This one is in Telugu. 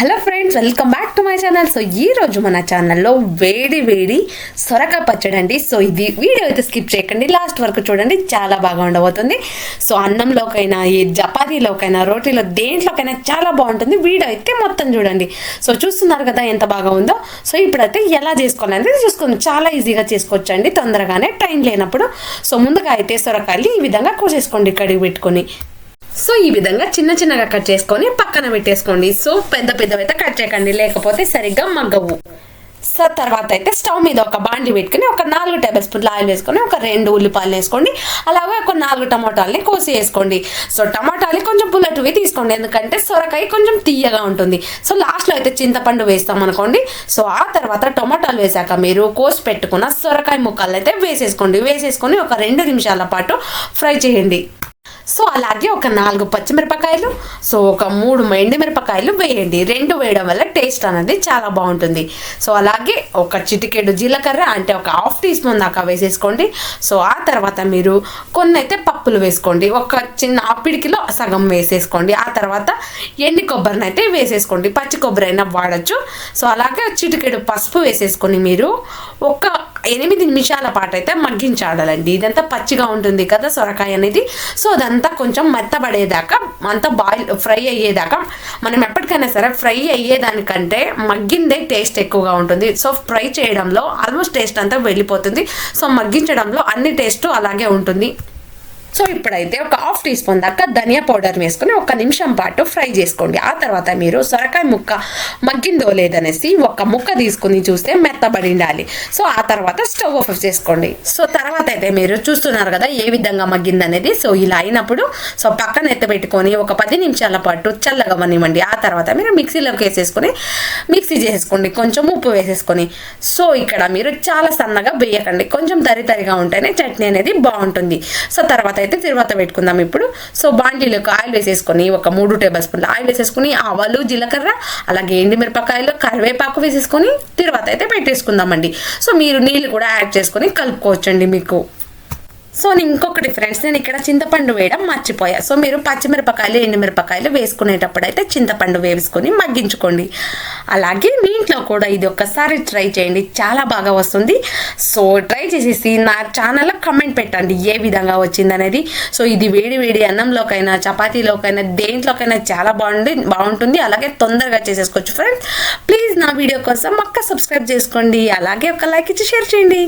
Hello friends, welcome back to my channel. So ఈ రోజు మన ఛానల్లో వేడి వేడి సొరకాయ పచ్చడి అండి. సో ఇది వీడియో అయితే స్కిప్ చేయకండి, లాస్ట్ వరకు చూడండి, చాలా బాగా ఉండబోతుంది. సో అన్నంలోకైనా, ఈ చపాతీలోకైనా, రోటీలో దేంట్లోకైనా చాలా బాగుంటుంది. వీడియో అయితే మొత్తం చూడండి. సో చూస్తున్నారు కదా ఎంత బాగా ఉందో. సో ఇప్పుడైతే ఎలా చేసుకోవాలంటే చూసుకుందాం. చాలా ఈజీగా చేసుకోవచ్చు అండి, తొందరగానే, టైం లేనప్పుడు. సో ముందుగా అయితే సొరకాయలు ఈ విధంగా కోసేసుకోండి, కడిగి పెట్టుకొని. సో ఈ విధంగా చిన్న చిన్నగా కట్ చేసుకొని పక్కన పెట్టేసుకోండి. సో పెద్ద పెద్దవైతే కట్ చేయకండి, లేకపోతే సరిగ్గా మగ్గవు. సో తర్వాత అయితే స్టవ్ మీద ఒక బాండి పెట్టుకుని ఒక 4 టేబుల్ స్పూన్ల ఆయిల్ వేసుకొని ఒక 2 ఉల్లిపాయలు వేసుకోండి. అలాగే ఒక 4 టమాటాలని కోసి వేసుకోండి. సో టమాటాలు కొంచెం పుల్లటివి తీసుకోండి, ఎందుకంటే సొరకాయ కొంచెం తీయగా ఉంటుంది. సో లాస్ట్లో అయితే చింతపండు వేస్తాం అనుకోండి. సో ఆ తర్వాత టమాటాలు వేసాక మీరు కోసి పెట్టుకున్న సొరకాయ ముక్కలు అయితే వేసేసుకొని ఒక 2 నిమిషాల పాటు ఫ్రై చేయండి. సో అలాగే ఒక 4 పచ్చిమిరపకాయలు, సో ఒక 3 ఎండుమిరపకాయలు వేయండి. 2 వేయడం వల్ల టేస్ట్ అనేది చాలా బాగుంటుంది. సో అలాగే ఒక చిటికెడు జీలకర్ర, అంటే ఒక 1/2 టీ స్పూన్ దాకా వేసేసుకోండి. సో ఆ తర్వాత మీరు కొన్ని అయితే పప్పులు వేసుకోండి, ఒక చిన్న పిడికిలో సగం వేసేసుకోండి. ఆ తర్వాత ఎండి కొబ్బరిని అయితే వేసేసుకోండి, పచ్చి కొబ్బరి అయినా వాడచ్చు. సో అలాగే చిటికెడు పసుపు వేసేసుకొని మీరు ఒక 8 నిమిషాల పాటు అయితే మగ్గించాడాలండి. ఇదంతా పచ్చిగా ఉంటుంది కదా సొరకాయ అనేది. సో అదంతా కొంచెం మెత్తబడేదాకా, అంతా ఫ్రై అయ్యేదాకా, మనం ఎప్పటికైనా సరే ఫ్రై అయ్యేదానికంటే మగ్గిందే టేస్ట్ ఎక్కువగా ఉంటుంది. సో ఫ్రై చేయడంలో ఆల్మోస్ట్ టేస్ట్ అంతా వెళ్ళిపోతుంది. సో మగ్గించడంలో అన్ని టేస్ట్ అలాగే ఉంటుంది. సో ఇప్పుడైతే ఒక 1/2 టీ స్పూన్ దాకా ధనియా పౌడర్ వేసుకొని 1 నిమిషం పాటు ఫ్రై చేసుకోండి. ఆ తర్వాత మీరు సొరకాయ ముక్క మగ్గిందో లేదనేసి ఒక ముక్క తీసుకుని చూస్తే మెత్తబడి ఉండాలి. సో ఆ తర్వాత స్టవ్ ఆఫ్ చేసుకోండి. సో తర్వాత అయితే మీరు చూస్తున్నారు కదా ఏ విధంగా మగ్గిందనేది. సో ఇలా అయినప్పుడు సో పక్కన ఎత్తబెట్టుకొని ఒక 10 నిమిషాల పాటు చల్లగా వనివ్వండి. ఆ తర్వాత మీరు మిక్సీలోకి వేసేసుకొని మిక్సీ చేసేసుకోండి, కొంచెం ఉప్పు వేసేసుకొని. సో ఇక్కడ మీరు చాలా సన్నగా వేయకండి, కొంచెం తరిగా ఉంటేనే చట్నీ అనేది బాగుంటుంది. సో తర్వాత అయితే తిరువాత పెట్టుకుందాం ఇప్పుడు. సో బాండీలోకి ఆయిల్ వేసేసుకొని ఒక 3 టేబుల్ స్పూన్ల ఆయిల్ వేసేసుకొని ఆవాలు, జీలకర్ర, అలాగే ఎండుమిరపకాయలు, కరివేపాకు వేసేసుకొని తిరువాత అయితే పెట్టేసుకుందామండి. సో మీరు నీళ్ళు కూడా యాడ్ చేసుకొని కలుపుకోవచ్చండి మీకు. సో ఇంకొకటి ఫ్రెండ్స్, నేను ఇక్కడ చింతపండు వేయడం మర్చిపోయా. సో మీరు పచ్చిమిరపకాయలు, ఎండుమిరపకాయలు వేసుకునేటప్పుడు అయితే చింతపండు వేసుకొని మగ్గించుకోండి. అలాగే మీ ఇంట్లో కూడా ఇది ఒక్కసారి ట్రై చేయండి, చాలా బాగా వస్తుంది. సో ట్రై చేసేసి నా ఛానల్లో కమెంట్ పెట్టండి ఏ విధంగా వచ్చింది అనేది. సో ఇది వేడి వేడి అన్నంలోకైనా, చపాతీలోకైనా, దేంట్లోకైనా చాలా బాగుంటుంది. అలాగే తొందరగా చేసేసుకోవచ్చు ఫ్రెండ్స్. ప్లీజ్ నా వీడియో కోసం సబ్స్క్రైబ్ చేసుకోండి, అలాగే ఒక లైక్ ఇచ్చి షేర్ చేయండి.